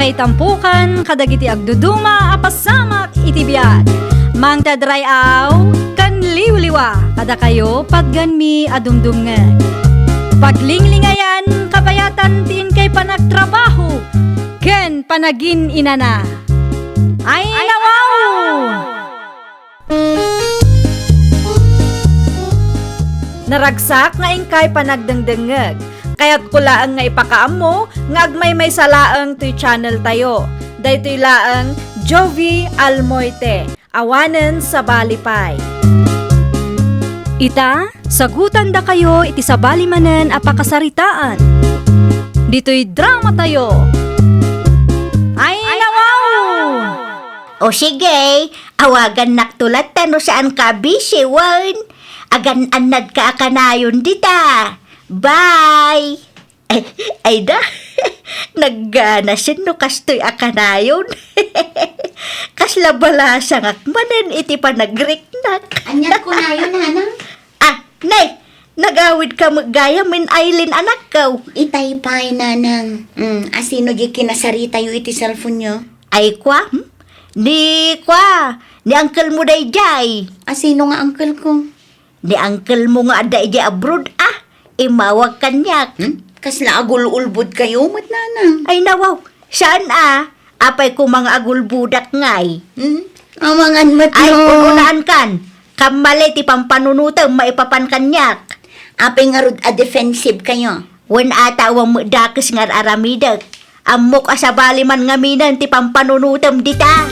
kay tampukan, kadagiti agduduma, apasamak iti biag. Mang tadrayaw, kan liwliwa, kada kayo padganmi adumdumngan. Paglinglingayan, kabayatan tin kay panagtrabaho, ken panagin inana. Ay nawaw! Naragsak nga ingkay panagdengdengeg. Kaya't kulaang nga ipakaam mo, nga agmay may salaang to'y channel tayo. Daytoy laang Jovi Almoite, awanen sa balipay. Ita, sagutan da kayo iti sa balimanen apakasaritaan. Dito'y drama tayo. Ay nawaw! O sige, awagan naktulat tano saan ka busy, wan. Agan anad ka akanayon dita. Bye! Ay da, naggana no kastoy akanayon. Kasla balasang akmanen iti panagriknak. Anyat ko na yun, hanang. Nay, nagawid ka magaya min Aileen anak ka. Itay-pay, nanang. Asino di kinasarita yung iti cellphone nyo? Ay kwa? Ni kwa, ni uncle mo day jay. Asino nga uncle ko? Ni uncle mo nga day jay abroad imawag kanyak. Kasla agul-ulbud kayo, mat nanang. Ay nawaw, saan apay ko mga agulbudak ngay. Amangan mat Ay, no. ununaan kan. Kamali ti pampanunutan maipapan kanyak. Apay nga rod a-defensive kayo. Wen ata awang mudakes nga aramidak. Amok asabali man nga minan ti pampanunutam dita.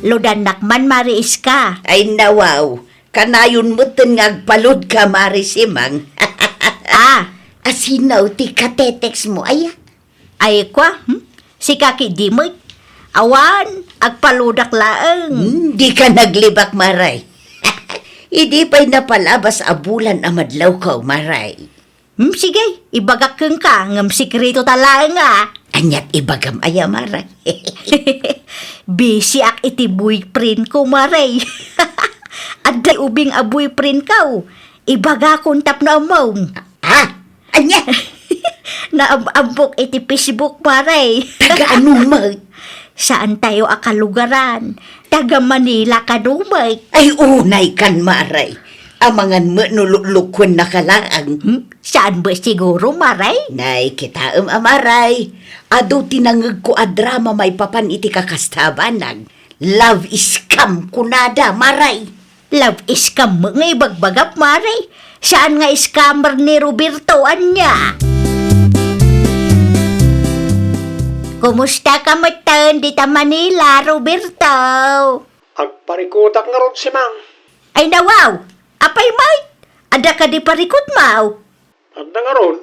Lodanak man mariis ka. Ay nawaw, kanayon mo ngagpalod ka marisimang. Asinaw ti katetex mo, ay. Ay kwa, si kaki di mo. Awan, agpaludak laeng. Di ka naglibak, maray. Idi pa'y napalabas a bulan a madlaw ka, maray. Sige, ibagak keng ka, ngam sikreto talaeng Anyat ibagam aya, maray. Busy ak iti boyfriend ko, maray. Aday ubing a boyfriend ka, ibaga kong tap na among. Anya? Naabok iti Facebook, maray. Taga anumag? Saan tayo akalugaran? Taga Manila ka numay. Ay unay kan, maray. Amangan mo nululukwan na kalaang. Saan ba siguro, maray? Nay, kitaam amaray. Ado tinangag ko a drama may papan iti kakastabanag. Love is scam kunada, maray. Love is scam mo nga ibagbagap, maray. Saan nga scammer ni Roberto, anya? Kumusta ka matan dita Manila, Roberto? Agparikutak nga ron si Mang. Ay nawaw, apay may? Ada ka di parikot mau? Anda nga ron.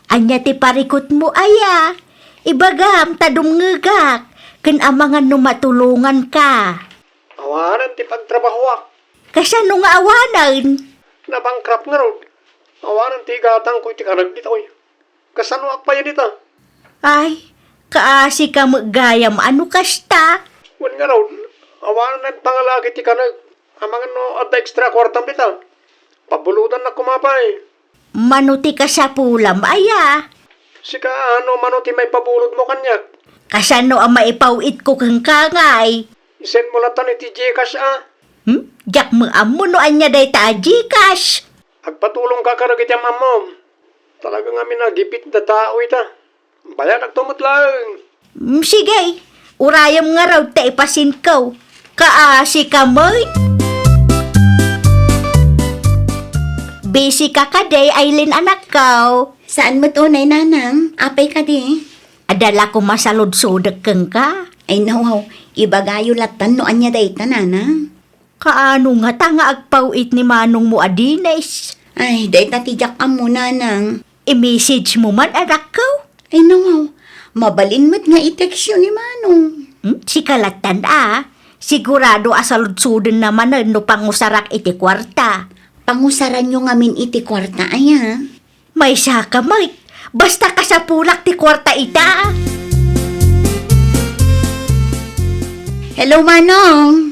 Anya ti parikot mo aya? Ibagam tadumngegak, ken amangan no matulungan ka. Awanan ti pagtrabahoak. Kasano nga awanan? Nabangkrap nga ron. Awanan ti gatang ko iti karag dito. Kasano akpayan dita? Ay, kaasi ka magayam, ano kasta? Wan nga ron. Awanan nagpangalagi ti kanag. Amangan no adda extra kwartam dita. Pabulutan na kumapay. Manuti ka sa pulam, aya. Sika ano mano ti may pabulod mo kanyak. Kasano ang maipawit ko kang kangay? Isend mo latan iti Gcash Jak mo amo no anya day ta Gcash. Agpatulong ka karag iti amam. Talaga nga minagipit na tao ita. Bayan nagtumot lang. Sige, urayam nga raw ta ipasin ko. Kaasi ka moy. Busy ka day, Aileen anak ko. Saan mo tunay, nanang? Apay ka di. Adala ko masalod-sudek keng ka. Ay nawaw, ibagayo latan no anya day ta, nanang. Kaano nga ta nga agpawit ni manong mo adines? Ay, day ta tijak mo, nanang. I-message mo man anak ko. Ay nawaw, mabalin mo't nga i-text yun ni manong. Si kalatan sigurado asalud-suden naman no pangusarak iti kwarta. Pangusaran nyo ngamin iti kwarta, aya. May saka, Mike. Basta ka sa pulak ti kwarta ita. Hello, manong.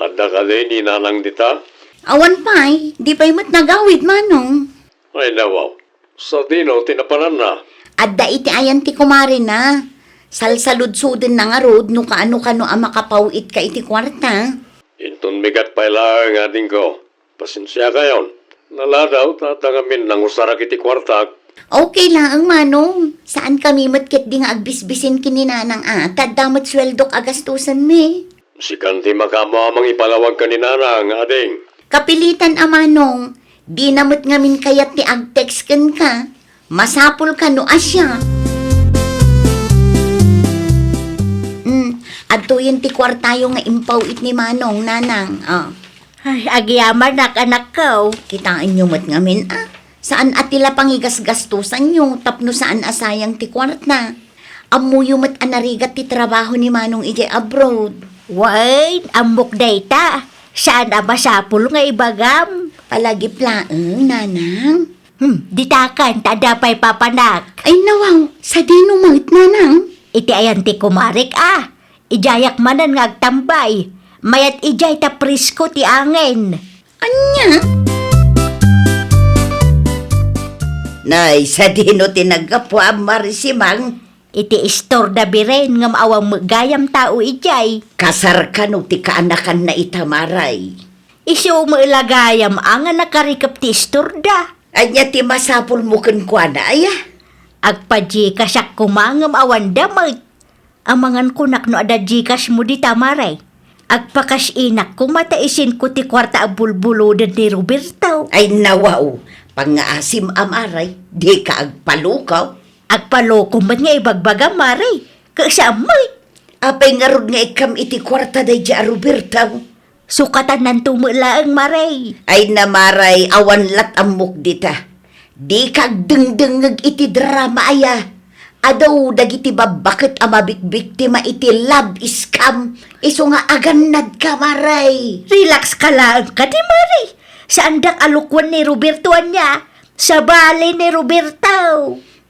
Adda ka din ni nanang dita? Awan pa'y, di pa'y mo't nagawid, manong. Ay nawaw. Sa dino tinapanan na. Adda iti ayan ti kumari na. Salsaludsudin na nga rod, no kaano-kano ang makapawit ka iti kwarta. Inton bigat pa ilang ating ko. Pasensya ka yon. Naladaw, tatangamin lang usara kiti kwartag. Okay lang, manong. Saan kami matkit di nga agbisbisin kininanang atad damat sweldok agastusan me. Si Kanti makamo amang ipalawag ka ni Nanang, ading. Kapilitan amanong, di namot ngamin kayat ti agtext ken ka. Masapul ka no asya. Adto yun ti kwartayo nga impawit ni Manong, Nanang. Ay, agyaman anak ko. Kitaan nyo mat ngamin, Saan atila pangigas-gastusan nyo, tapno saan asayang ti kwarta. Amuyo mat anarigat ti trabaho ni Manong ije abroad. Wait, amok data. Saan masapul nga ibagam? Palagi plaeng, Nanang. Ditakan, tadapay papanak. Ay nawaw, sa dino mangit, Nanang. Iti ayan ti kumarik Ijayak manan nga agtambay. Mayat ijay ta prisko ti angin. Anya? Nay, sa dino tinagapwa marisimang. Iti istor da biren ngam awang magayam tao ijay. Kasar ka no ti kaanakan na itamaray. Isu mo ilagayam ang nakarikap ti istor da. Anya ti masapul mo kwa na Agpaji kasak kumangam awan damay. Amangan kunak no ada jikas mo di tamaray. Agpakas inak kung mataisin ko ti kwarta abulbulodan ni Roberto. Ay nawaw, pangaasim amaray, di ka agpalukaw. Agpaloko man nga ibagbaga maray. Kasamay. Apay nga rod nga ikam iti kwarta day di Roberto. Sukatan ng tumulaang maray. Ay namaray, awan lat amok dita. Di kag dengdengag iti drama Adaw dagiti babakit amabikbiktima iti love scam. Iso nga aganad ka, maray. Relax ka lang ka di maray. Saan dak alukwan ni Roberto niya? Sa bali ni Roberto.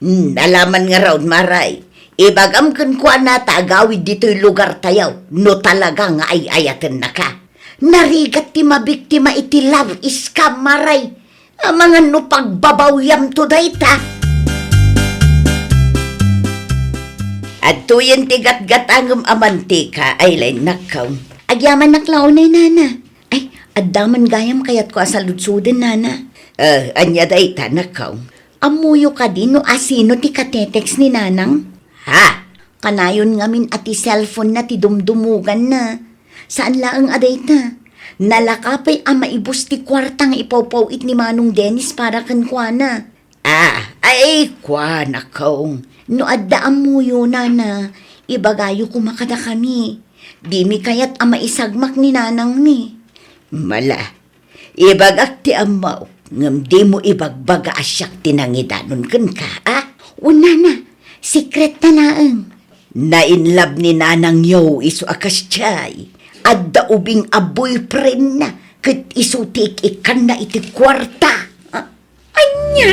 Nalaman nga raw, maray. Ibagam kun kwa na tagawid dito'y lugar tayaw. No talaga nga ay ayatan na ka. Narigat ti mabiktima iti love scam, maray. Mga no pagbabawyam to dayta. At tuyen ti gatgatangam amantika ay lay nakaw. Agyaman naklaw na Nana. Ay, addaman gayam kayat ko asaludsuden, Nana. Anya dayta nakaw. Amuyo ka din no asino ti katetex ni Nanang? Ha? Kanayon ngamin ati cellphone na ti dumdumugan na. Saan laang adayta? Nalakapay ama ibus ti kwartang ipawpawit ni Manong Dennis para kan kuana. Ay kuana kaong. No adda amuyo, Nana, ibagayo kumakada kami. Di mi kayat ama isagmak ni Nanang ni. Mala, ibagak ti amaw, ngam di mo ibagbaga asyak tinangidanon kan ka, Una na, secret na naang. Nainlab ni Nanang yaw iso akas tiyay. Adda ubing a boyfriend na, kat iso tik ikan na iti kwarta. Anya?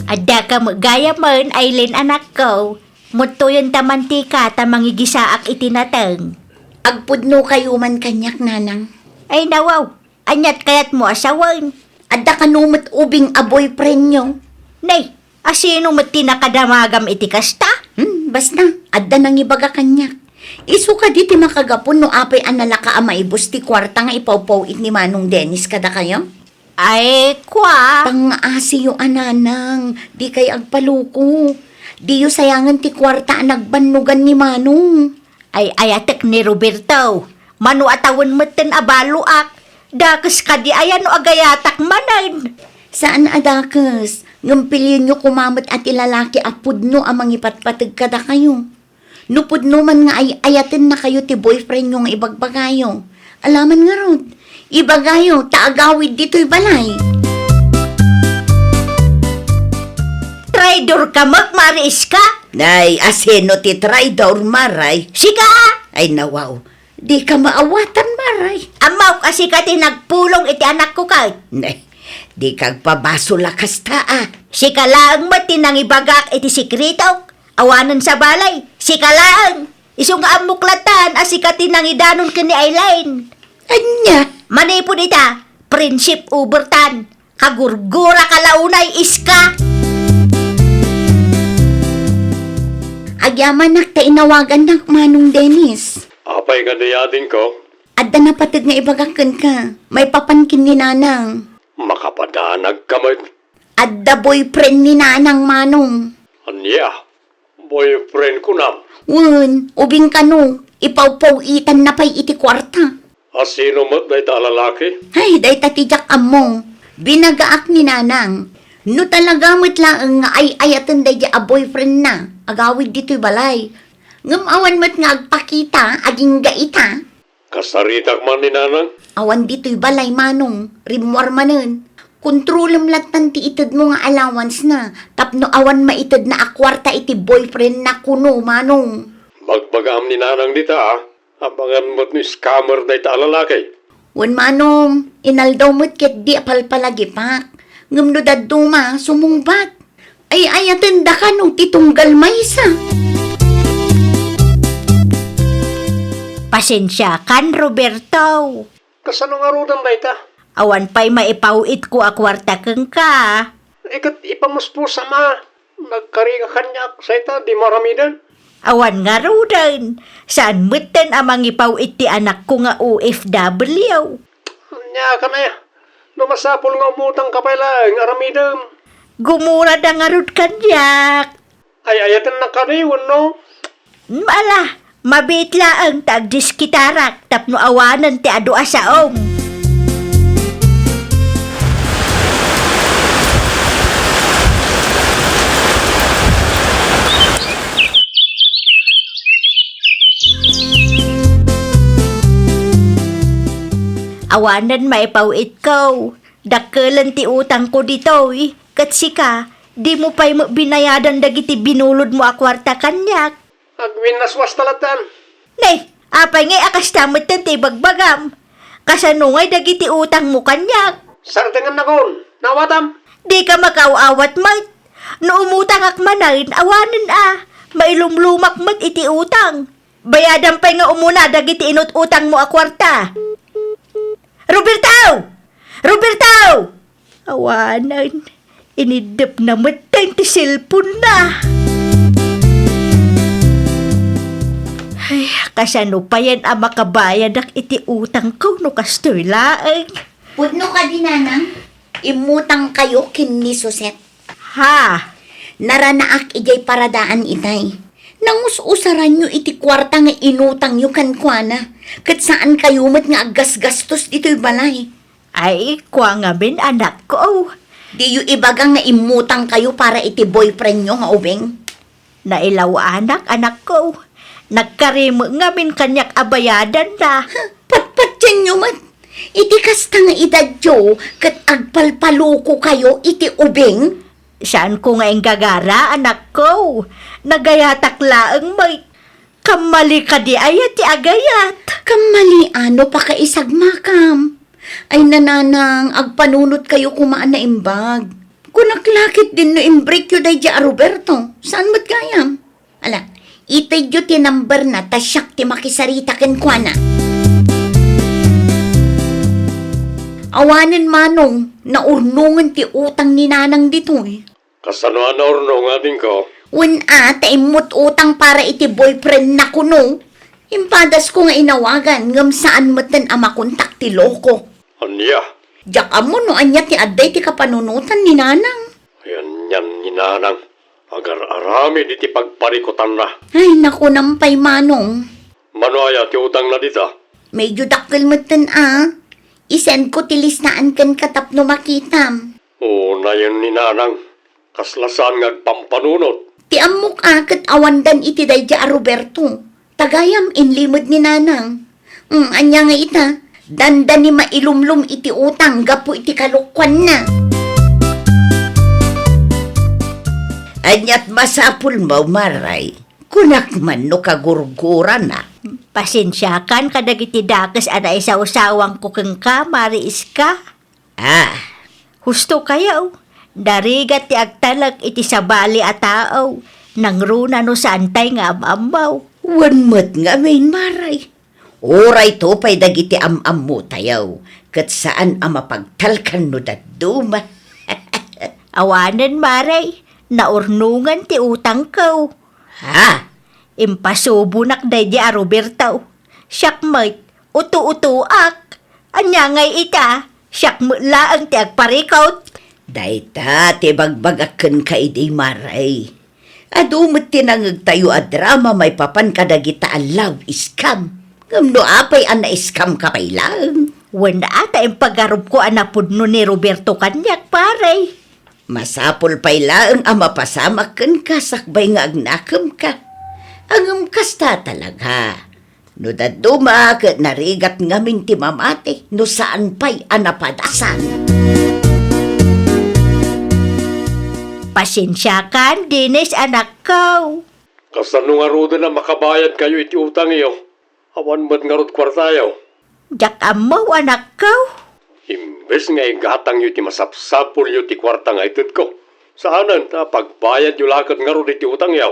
Adda ka magaya man, Aileen anak ko. Muto yung tamantika tamangigisaak itinatang. Agpudno kayo man kanyak, Nanang. Ay nawaw, anyat kayat mo asawan. Adda ka numot ubing a boyfriend nyo. Nay, asino mo tinakadamagam iti kasta? Basta, adda nang ibaga kanyak. Isu ka di ti makagapon no apay analaka ama ibus ti kwarta nga ipawpawit ni Manong Dennis kada kayo? Ay, kwa. Pang-asiyo ananang, di kay agpaluko. Di yu sayangan ti kwarta nagbanugan ni Manong. Ay ayatek ni Roberto. Manu atawan meten abaluak. Dakas ka di ayan o agayatak manan. Saan adakas? Ngampilin nyo kumamot at ilalaki apudno amang ipatpatag kada kayo. Nupudno man nga ay ayatin na kayo ti boyfriend nyo nga ibagbagayo. Alaman nga rod. Ibagayo, taagawid dito'y balay. Traidor ka magmaris ka? Nay, asino ti traidor, maray. Sika! Ay nawaw, di ka maawatan, maray. Amaw kasi ka tinagpulong iti anak ko kay. Nay, di kag pabaso lakas taa. Sika lang matinang ibagak iti sikrito. Awanan sa balay. Sika lang. Iso nga amuklatan asika tinang idanon ka ni Aileen. Anya? Manipon ita, Prinsip Ubertan. Kagurgura ka launay, Iska! Agyaman nak tainawagan nak Manong Dennis. Apay ka dayadin ko, Adda na patid nga ibagakan ka. May papankin ni Nanang. makapadanag ka mo. Adda boyfriend ni Nanang Manong. Anya, boyfriend ko na. Wen, ubing ka no. Ipawpawitan na pa'y iti kwarta. Asino mo't na lalaki? Ay, day tatijak amo. Binagaak ni Nanang. No talaga mo't lang nga ay ayatan day a boyfriend na. Agawid dito'y balay. Ngamawan mo't nga agpakita, aging gaita. Kasaritak man ni Nanang. Awan dito'y balay Manong. Rimwar manen. Kontrolam latan ti itid mo nga allowance na. Tapno awan maitid na akwarta iti boyfriend na kuno Manong. Magbagam ni Nanang dita abangan mo't ni scammer na ita lalaki. Wen Manong, inaldaw mo't ket di apalpalagipak. Ngam no daduma, sumungbat. Ay ayaten da ka no titunggal maysa. Pasensya kan, Roberto. Kasano nga rudan na ita? Awan pa'y maipawit ko a kwarta keng ka. Ikat ipamuspo sama. Nagkariga kanyak sa ita, di maramidan. Awan nga rudan. Saan mutan amang ipawit ti anak ko nga OFW? Anya ka na ya. Lumasapol nga umutang ka pala, ang aramidam. Gumura da nga rud kanyak. Ay ayatan na kariwan, no? Mala, mabitla ang tagdiskitarak tapno awanan ti adu asaong. Awanan maipawit ko. Dakkelan ti utang ko dito eh. Katsika, di mo pa'y binayadan dagiti binulod mo a kwarta kanyak. Agwin naswas talatan. Nay, apay ngay akas tamot ti bagbagam. Kasano ngay dagiti utang mo kanyak. Sartingan na kon, nawatam. Di ka makaawat mat. No umutang akmanain, awanan mailumlumak mat iti utang. Bayadan pa'y nga umuna dagiti inut-utang mo a kwarta. Roberto! Roberto! Awanan, inidip na matang ti cellphone na. Ay, kasano pa yan ang makabayad ak iti utang ko no kastoy laeng. Pudno ka di Nanang. Imutang kayo kin ni Suset. Ha? Naranaak ijay paradaan itay. Nangus-usaran nyo iti kwarta nga inutang nyo kankwana. Kat saan kayo mat nga agas-gastos dito'y balay. Ay, kwa nga bin anak ko. Di yu ibagang nga imutang kayo para iti boyfriend nyo nga ubeng. Nailaw anak ko. Nagkarimo nga min kanyak abayadan na. Patpat dyan nyo mat. Iti kasta nga edad nyo, kat agpalpaluko kayo iti ubeng. Saan ko nga gagara, anak ko? Nagayatak laang may kamali ka di ayat ti agayat. Kamali ano pa kaisagmakam. Ay Nanang, agpanunot kayo kumaan na imbag. Kunaklakit din no imbreak yu day a Roberto. Saan mo't kayam? Ala, itay yu ti number na tasyak ti makisarita ken kuana. Awanin Manong, naurnungan ti utang ni Nanang dito eh. Kasano na urno nga din ko? Wen taimot utang para iti boyfriend na kuno. Impadas ko nga inawagan ngam saan matan ang makontak ti loko. Anya, Diyak mo no anya ti adday ti kapanunutan ni Nanang. ayan yan ni Nanang. Agar-arami di ti pagparikutan na. Ay naku nampay Manong. Manuaya ti utang na dita. Medyo dakkel matan Isend ko ti listaan ken katapno makitam. Oo na yan ni Nanang. Kaslasan ngagpampanunot. Ti amok ket awandan iti dayja a Roberto. Tagayam inlimod ni Nanang. Anya nga ita. Danda ni mailumlum iti utang gapo iti kalukwan na. Anyat masapul mo maray. Kunak man no kagurgura na. Pasensya kan kadagiti dakas ana isaw-sawang ko keng ka, Mariis ka. Husto kayo. Darigat ti agtalag iti sabali a tao. Nangruna no santay nga amamaw. Wanmat nga main maray. Oray to pay dagiti am mo tayaw. kat saan ang mapagtalkan no daduma. Awanan maray, naurnungan ti utang ko. Ha? Impasubunak day di a Roberto. Siyak mait, utu-utuak. Anya ngay ita, siyak laang ti agparikaut. Dayta, ti bagbagaken ka iday maray. Adumot tinangag tayo a drama may papan kadagita a love scam. Kamno apay an na-scam ka pay lang. Wala ata yung paggarup ko anapudno ni Roberto kanyak paray. Masapol pay lang ang mapasamaken ka sakbay nga agnakam ka. Ang kasta talaga. No daduma kat narigat ngamin ti mamate no saan pay anapadasan. Pasensya kan, Dinis anak ko. Kasano nga rodo na makabayad kayo iti utang iyo. Awan mo't nga rod kwartayo. Jak amaw anak ko. Imbes nga igatang yu ti masapsapul yu ti kwarta nga itit ko. Saanan na pagbayad yu lakad nga rod iti utang yaw.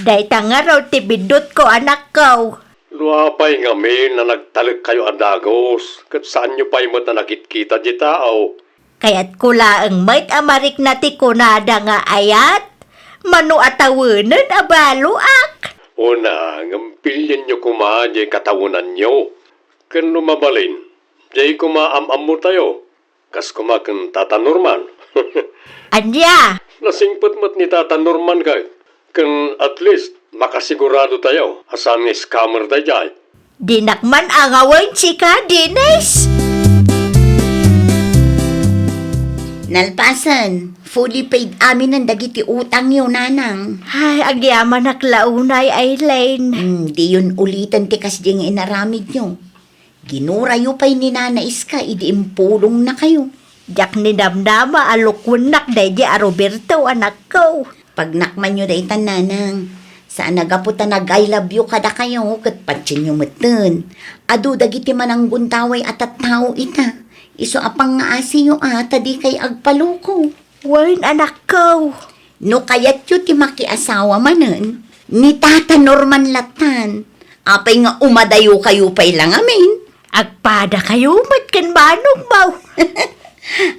Day nga raw ti bidot ko anak ko. Luapay nga min na nagtalik kayo adagos. Kat saan yu pa'y mo't na nakitkita di tao. Kaya't kula ang mait amarik na ti kunada nga ayat. Mano atawanan abaluak. Una, ngampilyan nyo kumaan di katawunan nyo. Kan lumabalin, di kumaam-am mo tayo. Kas kumakan Tata Norman. Anya, Nasingpot mo't ni Tata Norman kay. Kan at least makasigurado tayo. Asan ni scammer tayo dyan. dinakman angawan si ka, Dinis. Nalpasan, fully paid amin ang dagiti utang yun, nanang. Ay, ang yaman naklaunay, Aileen. Di yun ulitan ti kasding inaramid nyo. Ginurayo pa'y ni nanais ka, idi impulong na kayo. Jak ni damdama alukwanak day di a Roberto anak ko. Pag nakman nyo day nanang, saan nagaputa nag-I love you kada kayo, kat patsin nyo matun. Adu dagiti manang guntaway at tao ita. Iso apang nga asiyo tadi kay agpaluko. Wain anak ko. No kayat yu ti makiasawa manen, ni Tata Norman Latan. Apay nga umadayo kayo pa'y lang amin. Agpada kayo mat kan manong baw.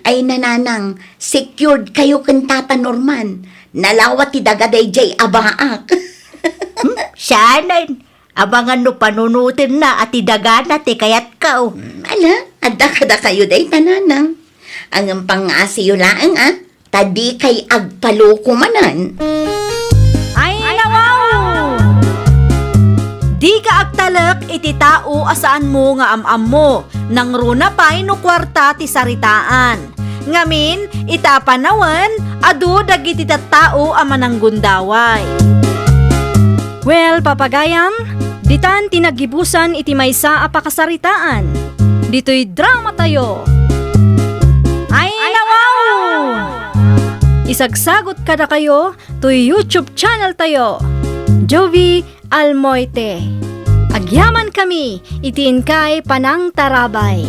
Ay nananang, secured kayo kan Tata Norman. Nalawat ti dagaday jay abaak. Sanan, abangan no panunutin na at idagana ti kayat ka. Ala, adda kada kayo day tananang. Ang pang-asiyo laang tadi kay agpaluko manan. Ay nawaw! Di ka agtalak iti tao asaan mo nga am-am mo, nang runa pa'y no kwarta ti saritaan. Ngamin, ita panawan, adu dagiti tao amanang gundaway. Well, papagayam, ditan tinagibusan iti maysa a pakasaritaan. Dito'y drama tayo. Ay nawaw! Isagsagot kada kayo to YouTube channel tayo. Jovi Almoite. Agyaman kami, itiin kay Panang Tarabay.